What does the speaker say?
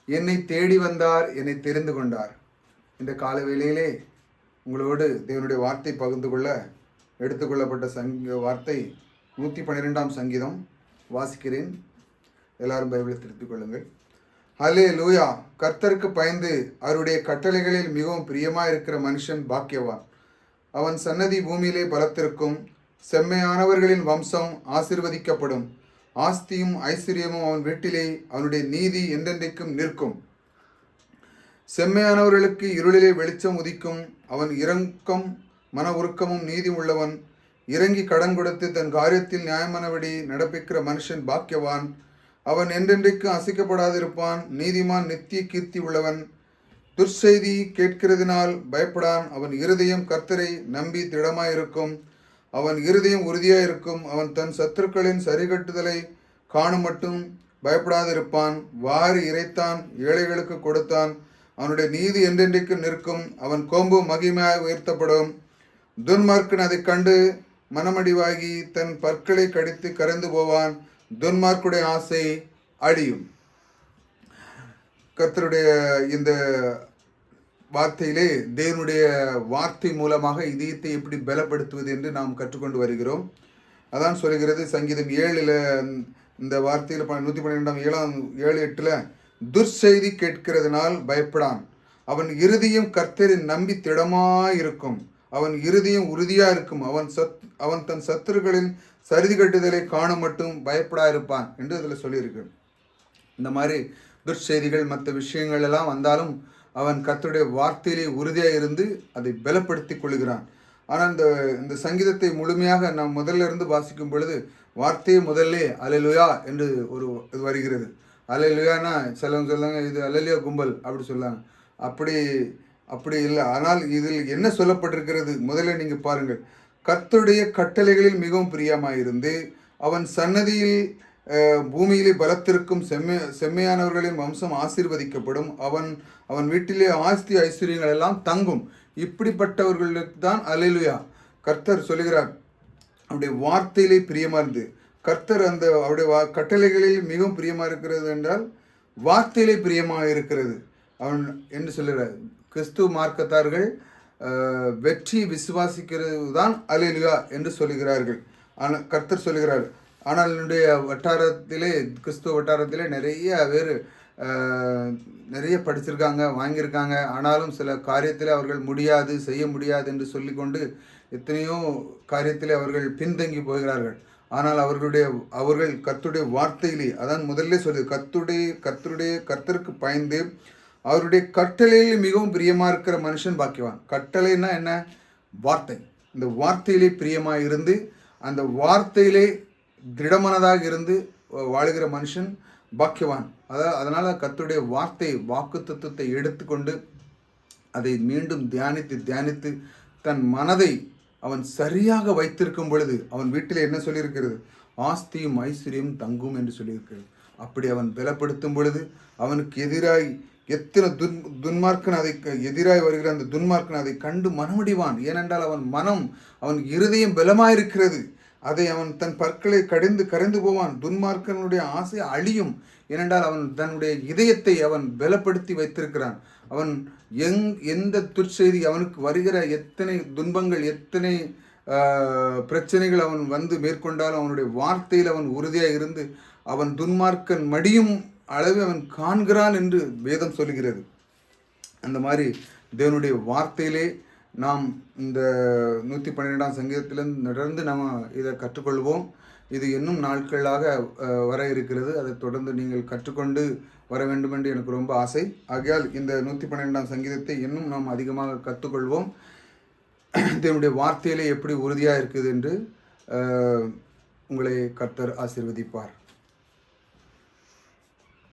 என்னை தேடி வந்தார், என்னை தெரிந்து கொண்டார். இந்த கால வேளையிலே உங்களோடு தேவனுடைய வார்த்தை பகிர்ந்து கொள்ள எடுத்துக்கொள்ளப்பட்ட வார்த்தை 112ஆம் சங்கீதம் வாசிக்கிறேன். எல்லாரும் பைபிளை திருத்திக் கொள்ளுங்கள். ஹல்லேலூயா. கர்த்தருக்கு பயந்து அவருடைய கட்டளைகளில் மிகவும் பிரியமாயிருக்கிற மனுஷன் பாக்கியவான். அவன் சன்னதி பூமியிலே பலத்திருக்கும். செம்மையானவர்களின் வம்சம் ஆசீர்வதிக்கப்படும். ஆஸ்தியும் ஐஸ்வர்யமும் அவன் வீட்டிலே, அவனுடைய நீதி என்றென்றைக்கும் நிற்கும். செம்மையானவர்களுக்கு இருளிலே வெளிச்சம் உதிக்கும். அவன் இரக்கம் மன உருக்கமும் நீதி உள்ளவன். இறங்கி கடன் கொடுத்து தன் காரியத்தில் நியாயமானபடி நடப்பிக்கிற மனுஷன் பாக்கியவான். அவன் என்றென்றைக்கு அசைக்கப்படாதிருப்பான். நீதிமான் நித்திய கீர்த்தி உள்ளவன். துர்ச்செய்தி கேட்கிறதினால் பயப்படான். அவன் இருதயம் கர்த்தரை நம்பி திடமாயிருக்கும். அவன் இருதயம் உறுதியாயிருக்கும். அவன் தன் சத்துருக்களின் சரிகட்டுதலை காணும் மட்டும் பயப்படாதிருப்பான். வாரி இறைத்தான், ஏழைகளுக்கு கொடுத்தான். அவனுடைய நீதி என்றென்றைக்கு நிற்கும். அவன் கோம்பு மகிமையாய் உயர்த்தப்படும். துன்மார்க்கன் அதை கண்டு மனமடிவாகி தன் பற்களை கடித்து கரைந்து போவான். துன்மார்க்குடைய ஆசை அழியும். கர்த்தருடைய இந்த வார்த்தையிலே தேவனுடைய வார்த்தை மூலமாக இதயத்தை எப்படி பலப்படுத்துவது என்று நாம் கற்றுக்கொண்டு வருகிறோம். அதான் சொல்கிறது சங்கீதம் 7 இந்த வார்த்தையில் 112 துர்ச்செய்தி கேட்கிறதுனால் பயப்படான். அவன் இருதயம் கர்த்தரை நம்பி திடமாயிருக்கும். அவன் இருதயம் உறுதியா இருக்கும். அவன் தன் சத்துருக்களின் சரிதி கட்டுதலை காண மட்டும் பயப்படாயிருப்பான் என்று அதில் சொல்லியிருக்கு. இந்த மாதிரி துர்ச்செய்திகள் மற்ற விஷயங்கள் எல்லாம் வந்தாலும் அவன் கர்த்தருடைய வார்த்தையிலே உறுதியாக இருந்து அதை பலப்படுத்தி கொள்கிறான். ஆனால் இந்த சங்கீதத்தை முழுமையாக நாம் முதல்ல இருந்து வாசிக்கும் பொழுது வார்த்தையை முதல்ல அல்லேலூயா என்று ஒரு இது வருகிறது. அல்லேலூயானா சிலவங்க சொல்லாங்க இது அல்லேலூயா கும்பல் அப்படி சொல்லாங்க. அப்படி இல்லை. ஆனால் இதில் என்ன சொல்லப்பட்டிருக்கிறது முதல்ல நீங்கள் பாருங்கள். கர்த்தருடைய கட்டளைகளில் மிகவும் பிரியமாயிருந்து அவன் சன்னதியில் பூமியிலே பலத்திற்கும் செம்மையானவர்களின் வம்சம் ஆசீர்வதிக்கப்படும். அவன் வீட்டிலே ஆஸ்தி ஐஸ்வர்யங்கள் எல்லாம் தங்கும். இப்படிப்பட்டவர்களுக்கு தான் அல்லேலூயா. கர்த்தர் சொல்லுகிறார் அவருடைய வார்த்தையிலே பிரியமா இருந்து. கர்த்தர் அவருடைய கட்டளைகளில் மிகவும் பிரியமாக இருக்கிறது என்றால் வார்த்தையிலே பிரியமாக இருக்கிறது அவன் என்று சொல்லுகிறார். கிறிஸ்துவ மார்க்கத்தார்கள் வெற்றி விசுவாசிக்கிறது தான் அல்லேலூயா என்று சொல்லுகிறார்கள். ஆனால் கர்த்தர் சொல்லுகிறார். ஆனால் என்னுடைய வட்டாரத்திலே கிறிஸ்துவ வட்டாரத்திலே நிறைய படிச்சிருக்காங்க, வாங்கியிருக்காங்க. ஆனாலும் சில காரியத்தில் அவர்கள் செய்ய முடியாது என்று சொல்லிக்கொண்டு எத்தனையோ காரியத்தில் அவர்கள் பின்தங்கி போகிறார்கள். ஆனால் அவர்கள் கர்த்தருடைய வார்த்தையிலே, அதான் முதல்ல சொல்லுது, கர்த்தருக்கு பயந்து அவருடைய கட்டளையில் மிகவும் பிரியமாக இருக்கிற மனுஷன் பாக்கியவான். கட்டளைன்னா என்ன? வார்த்தை. இந்த வார்த்தையிலே பிரியமாக இருந்து அந்த வார்த்தையிலே திடமனதாக இருந்து வாழுகிற மனுஷன் பாக்கியவான். அதனால் கர்த்தருடைய வாக்கு தத்துவத்தை எடுத்துக்கொண்டு அதை மீண்டும் தியானித்து தன் மனதை அவன் சரியாக வைத்திருக்கும் பொழுது அவன் வீட்டில் என்ன சொல்லியிருக்கிறது? ஆஸ்தியும் ஐஸ்வர்யம் தங்கும் என்று சொல்லியிருக்கிறது. அப்படி அவன் பலப்படுத்தும் பொழுது அவனுக்கு எதிராய் எத்தனை துன்மார்க்கன் எதிராய் வருகிற அந்த துன்மார்க்கன் அதை கண்டு மனமடிவான். ஏனென்றால் அவன் இருதயம் பலமாயிருக்கிறது. அதை அவன் தன் பற்களை கரைந்து போவான். துன்மார்க்கனுடைய ஆசை அழியும். ஏனென்றால் அவன் தன்னுடைய இதயத்தை அவன் பலப்படுத்தி வைத்திருக்கிறான். அவன் எந்த துர்ச்செய்தி அவனுக்கு வருகிற எத்தனை துன்பங்கள் எத்தனை பிரச்சனைகள் அவன் மேற்கொண்டாலும் அவனுடைய வார்த்தையில் அவன் உறுதியாக இருந்து அவன் துன்மார்க்கன் மடியும் அளவு அவன் காண்கிறான் என்று வேதம் சொல்கிறது. அந்த மாதிரி தேவனுடைய வார்த்தையிலே நாம் இந்த 112ஆம் சங்கீதத்திலிருந்து தொடர்ந்து நம்ம இதை கற்றுக்கொள்வோம். இது இன்னும் நாட்களாக வர இருக்கிறது. அதை தொடர்ந்து நீங்கள் கற்றுக்கொண்டு வர வேண்டும் என்று எனக்கு ரொம்ப ஆசை. ஆகையால் இந்த 112ஆம் சங்கீதத்தை இன்னும் நாம் அதிகமாக கற்றுக்கொள்வோம். தேவனுடைய வார்த்தையிலே எப்படி உறுதியாக இருக்குது என்று உங்களை கர்த்தர் ஆசீர்வதிப்பார்.